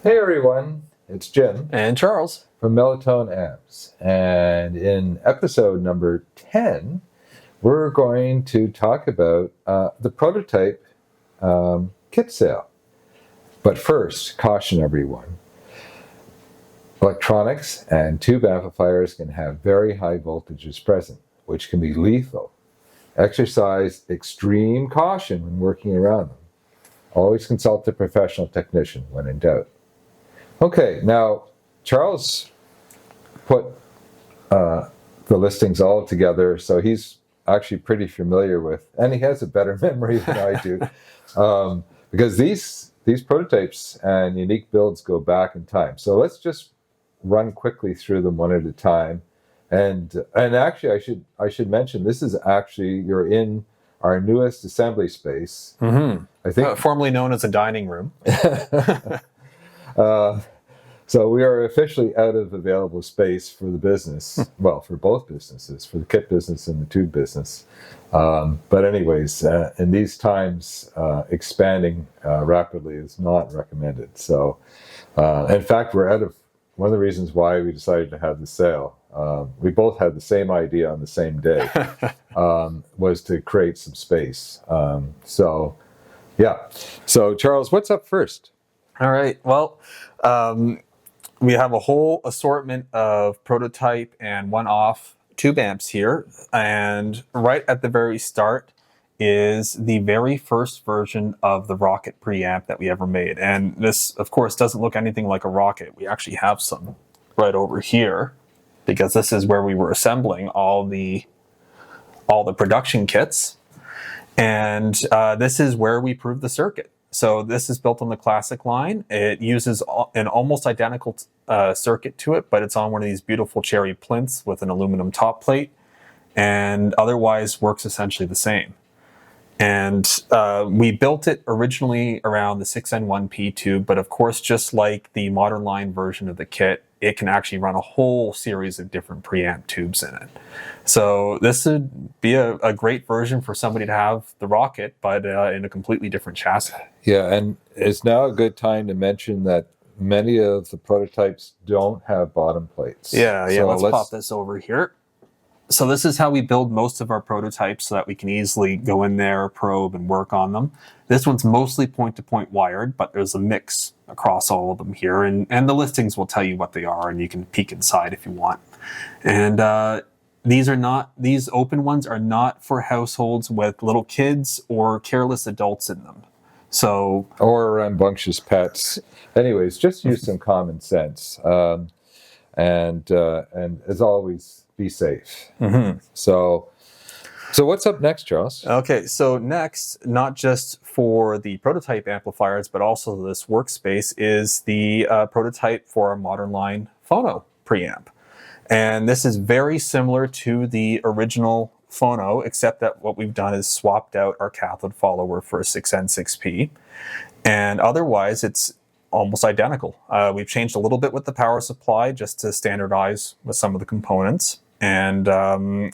Hey everyone, it's Jim And Charles. from Mellow Amps, and in episode number 10 we're going to talk about the prototype kit sale. But first, caution everyone, electronics and tube amplifiers can have very high voltages present, which can be lethal. Exercise extreme caution when working around them. Always consult a professional technician when in doubt. Okay, now Charles put the listings all together, so he's actually pretty familiar with, and he has a better memory than I do, because these prototypes and unique builds go back in time. So let's just run quickly through them one at a time. And actually, I should mention, this is actually, you're in our newest assembly space. Mm-hmm. I think formerly known as a dining room. So we are officially out of available space for the business. Well, for both businesses, for the kit business and the tube business. But anyways, in these times, expanding rapidly is not recommended. So, in fact, we're out of, one of the reasons why we decided to have the sale, we both had the same idea on the same day, was to create some space. So, yeah. So, Charles, what's up first? All right. Well, we have a whole assortment of prototype and one-off tube amps here. And right at the very start is the very first version of the Rocket preamp that we ever made. And this, of course, doesn't look anything like a Rocket. We actually have some right over here, because this is where we were assembling all the production kits. And this is where we proved the circuit. So this is built on the classic line. It uses an almost identical circuit to it, but it's on one of these beautiful cherry plinths with an aluminum top plate, and otherwise works essentially the same. And we built it originally around the 6N1P tube, but of course, just like the modern line version of the kit, it can actually run a whole series of different preamp tubes in it. So this would be a great version for somebody to have the Rocket, but in a completely different chassis. Yeah, and it's now a good time to mention that many of the prototypes don't have bottom plates. Yeah, so let's pop this over here. So this is how we build most of our prototypes so that we can easily go in there, probe, and work on them. This one's mostly point-to-point wired, but there's a mix across all of them here, and the listings will tell you what they are, and you can peek inside if you want. And these open ones are not for households with little kids or careless adults in them. So, or rambunctious pets. Anyways, just use some common sense, and as always, be safe. Mm-hmm. So what's up next, Charles? Okay, so next, not just for the prototype amplifiers, but also this Workspace, is the prototype for our modern line Phono preamp. And this is very similar to the original Phono, except that what we've done is swapped out our cathode follower for a 6N6P. And otherwise, it's almost identical. We've changed a little bit with the power supply just to standardize with some of the components. And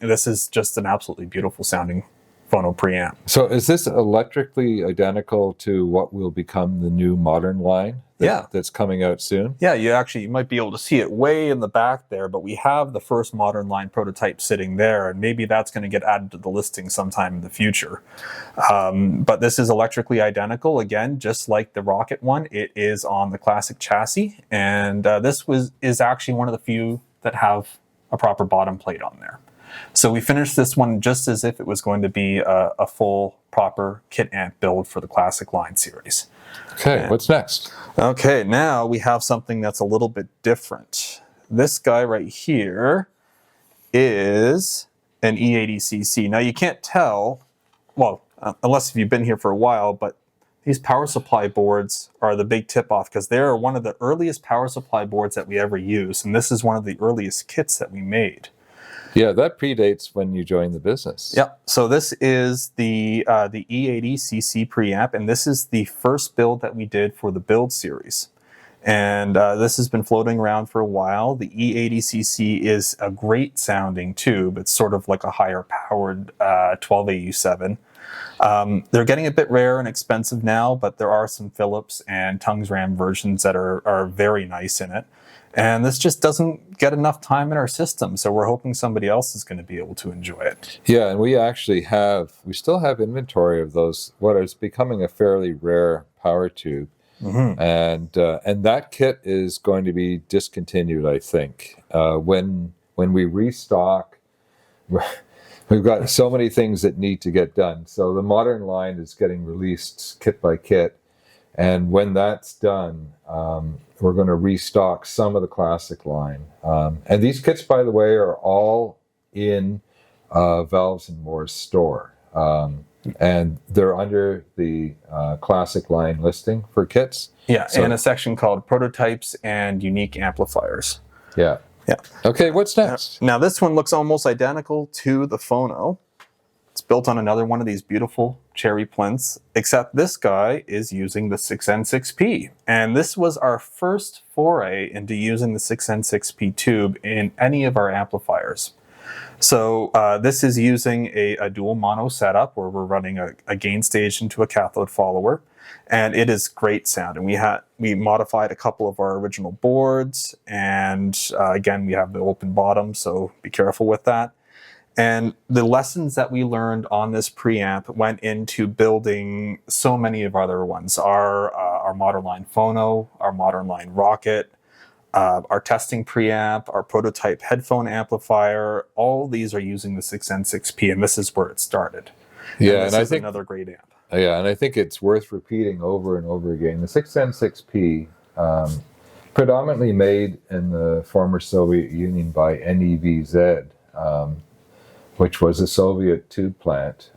this is just an absolutely beautiful sounding Phono preamp. So is this electrically identical to what will become the new modern line that's coming out soon? Yeah, you might be able to see it way in the back there, but we have the first modern line prototype sitting there, and maybe that's going to get added to the listing sometime in the future. But this is electrically identical. Again, just like the Rocket one, it is on the classic chassis, and this is actually one of the few that have a proper bottom plate on there. So we finished this one just as if it was going to be a full, proper kit amp build for the classic line series. Okay, what's next? Okay, now we have something that's a little bit different. This guy right here is an E80cc. Now you can't tell, well, unless if you've been here for a while, but these power supply boards are the big tip-off, because they're one of the earliest power supply boards that we ever used, and this is one of the earliest kits that we made. Yeah, that predates when you joined the business. Yep. So this is the E80cc preamp, and this is the first build that we did for the build series. And this has been floating around for a while. The E80cc is a great sounding tube. It's sort of like a higher powered 12AU7. They're getting a bit rare and expensive now, but there are some Philips and Tongs RAM versions that are very nice in it. And this just doesn't get enough time in our system, so we're hoping somebody else is going to be able to enjoy it. Yeah, and we still have inventory of those, what is becoming a fairly rare power tube. Mm-hmm. And that kit is going to be discontinued, I think. When we restock, we've got so many things that need to get done. So the modern line is getting released kit by kit. And when that's done, we're going to restock some of the classic line. And these kits, by the way, are all in Valves and More's store. And they're under the classic line listing for kits. Yeah, so, and a section called Prototypes and Unique Amplifiers. Yeah. Yeah. Okay, what's next? Now this one looks almost identical to the Phono. It's built on another one of these beautiful cherry plinths, except this guy is using the 6N6P. And this was our first foray into using the 6N6P tube in any of our amplifiers. So this is using a dual mono setup where we're running a gain stage into a cathode follower, and it is great sound. And we modified a couple of our original boards, and again, we have the open bottom, so be careful with that. And the lessons that we learned on this preamp went into building so many of our other ones. Our modern line Phono, our modern line Rocket, our testing preamp, our prototype headphone amplifier, all these are using the 6N6P, and this is where it started. Yeah, and I think another great amp. Yeah, and I think it's worth repeating over and over again. The 6N6P, predominantly made in the former Soviet Union by NEVZ, which was a Soviet tube plant,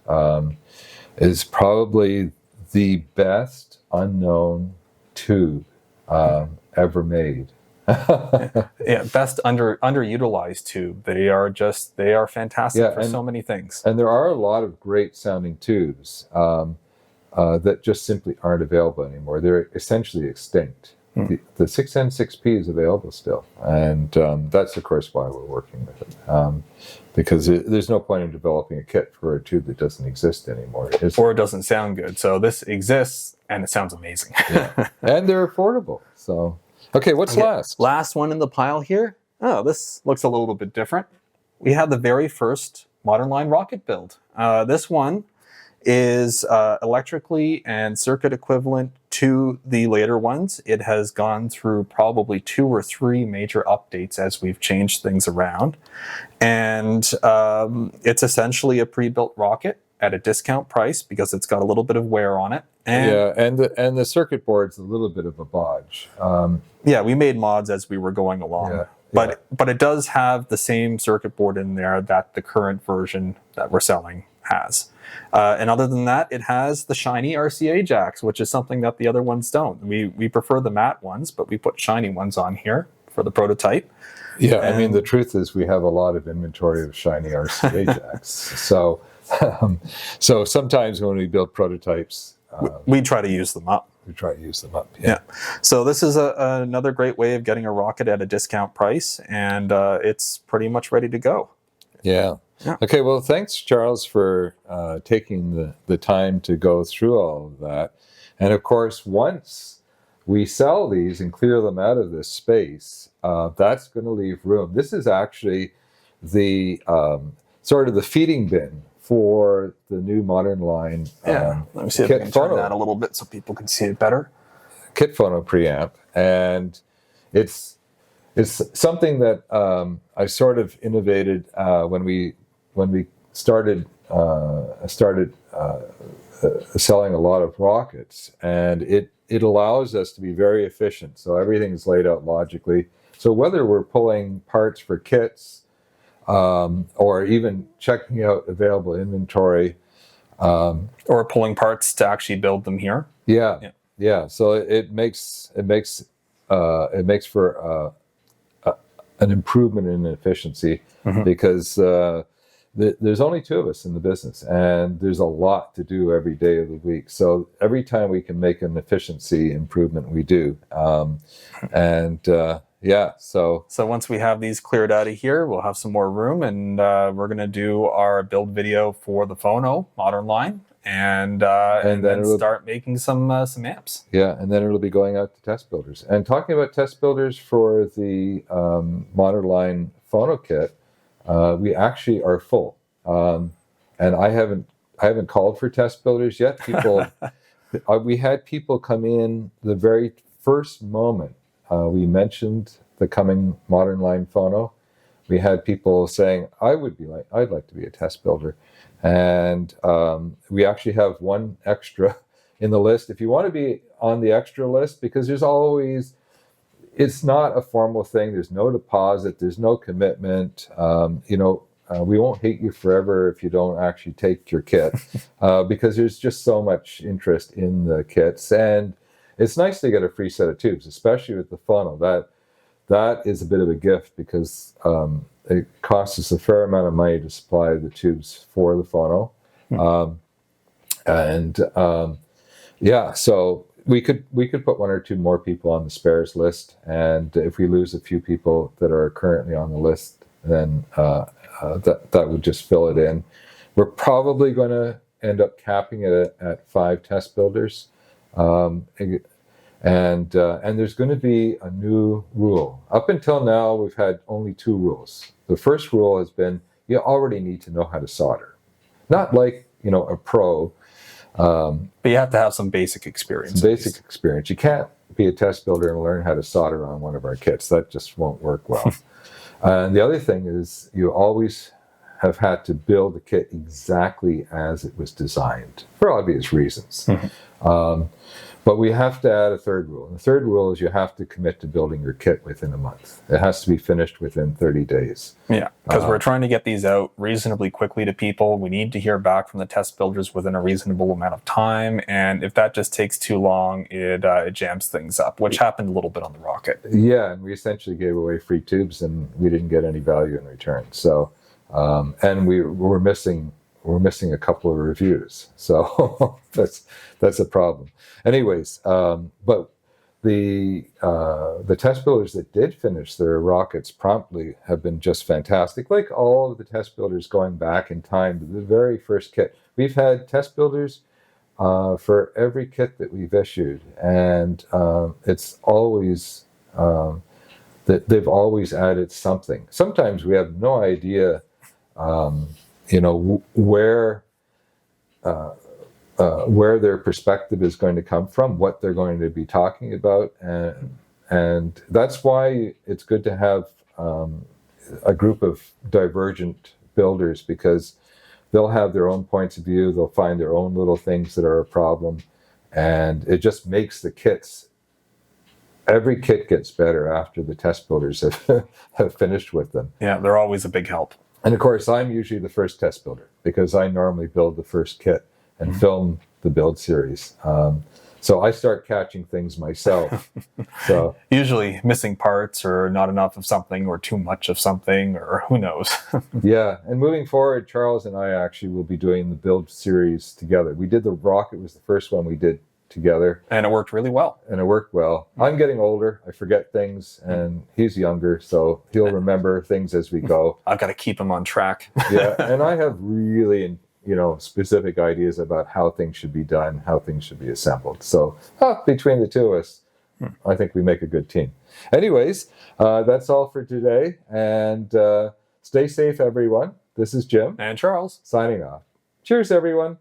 is probably the best unknown tube ever made. Yeah, best underutilized tube. They are fantastic for so many things. And there are a lot of great sounding tubes that just simply aren't available anymore. They're essentially extinct. The 6N6P is available still, and that's of course why we're working with it, because there's no point in developing a kit for a tube that doesn't exist anymore, or it doesn't sound good. So this exists and it sounds amazing. Yeah. And they're affordable. So okay, what's last? Last one in the pile here. Oh, this looks a little bit different. We have the very first modern line Rocket build. This one is electrically and circuit equivalent to the later ones. It has gone through probably 2 or 3 major updates as we've changed things around. And it's essentially a pre-built Rocket at a discount price because it's got a little bit of wear on it. And yeah, and the circuit board's a little bit of a bodge. Yeah, we made mods as we were going along. Yeah. But it does have the same circuit board in there that the current version that we're selling has. And other than that, it has the shiny RCA jacks, which is something that the other ones don't. We prefer the matte ones, but we put shiny ones on here for the prototype. Yeah, I mean, the truth is we have a lot of inventory of shiny RCA jacks. So sometimes when we build prototypes, we try to use them up. Yeah. So this is another great way of getting a Rocket at a discount price, and it's pretty much ready to go. Yeah. Okay, well, thanks, Charles, for taking the time to go through all of that. And of course, once we sell these and clear them out of this space, that's going to leave room. This is actually the sort of the feeding bin for the new modern line. Let me see if I can turn that a little bit so people can see it better. Kit Phono preamp, and it's something that I sort of innovated when we started selling a lot of Rockets, and it allows us to be very efficient. So everything is laid out logically. So whether we're pulling parts for kits or even checking out available inventory, or pulling parts to actually build them here. Yeah. So it makes for an improvement in efficiency, because there's only 2 of us in the business, and there's a lot to do every day of the week. So every time we can make an efficiency improvement, we do. So once we have these cleared out of here, we'll have some more room, and we're going to do our build video for the Phono modern line, and then it'll start making some amps. Yeah, and then it'll be going out to test builders. And talking about test builders for the monoline Phono kit, we actually are full. And I haven't called for test builders yet. People, we had people come in the very first moment we mentioned the coming modern line Phono. We had people saying, I'd like to be a test builder. And we actually have one extra in the list. If you want to be on the extra list, because there's always, it's not a formal thing. There's no deposit. There's no commitment. We won't hate you forever if you don't actually take your kit, because there's just so much interest in the kits. And it's nice to get a free set of tubes, especially with the Phono. That is a bit of a gift, because it costs us a fair amount of money to supply the tubes for the Phono. So we could put one or two more people on the spares list, and if we lose a few people that are currently on the list, then that would just fill it in. We're probably going to end up capping it at 5 test builders. And there's going to be a new rule. Up until now, we've had only 2 rules. The first rule has been you already need to know how to solder. Not like, a pro. But you have to have some basic experience. Basic experience. You can't be a test builder and learn how to solder on one of our kits. That just won't work well. And the other thing is you always have had to build the kit exactly as it was designed, for obvious reasons. But we have to add a third rule. And the third rule is you have to commit to building your kit within a month. It has to be finished within 30 days. Yeah, because we're trying to get these out reasonably quickly to people. We need to hear back from the test builders within a reasonable amount of time. And if that just takes too long, it jams things up, which happened a little bit on the Rocket. Yeah, and we essentially gave away free tubes, and we didn't get any value in return. So, and we're missing a couple of reviews. So that's a problem. Anyways, but the test builders that did finish their rockets promptly have been just fantastic. Like all of the test builders going back in time to the very first kit. We've had test builders for every kit that we've issued, and it's always that they've always added something. Sometimes we have no idea, where their perspective is going to come from, what they're going to be talking about, and that's why it's good to have a group of divergent builders, because they'll have their own points of view, they'll find their own little things that are a problem, and it just makes the kits, every kit gets better after the test builders have finished with them. Yeah, they're always a big help. And of course, I'm usually the first test builder, because I normally build the first kit and film the build series. So I start catching things myself. So usually missing parts, or not enough of something, or too much of something, or who knows. Yeah, and moving forward, Charles and I actually will be doing the build series together. We did the Rocket, was the first one we did together. And it worked really well. I'm getting older. I forget things, and he's younger, so he'll remember things as we go. I've got to keep him on track. Yeah, and I have really, specific ideas about how things should be done, how things should be assembled. So between the two of us, I think we make a good team. Anyways, that's all for today, and stay safe, everyone. This is Jim. And Charles. Signing off. Cheers, everyone.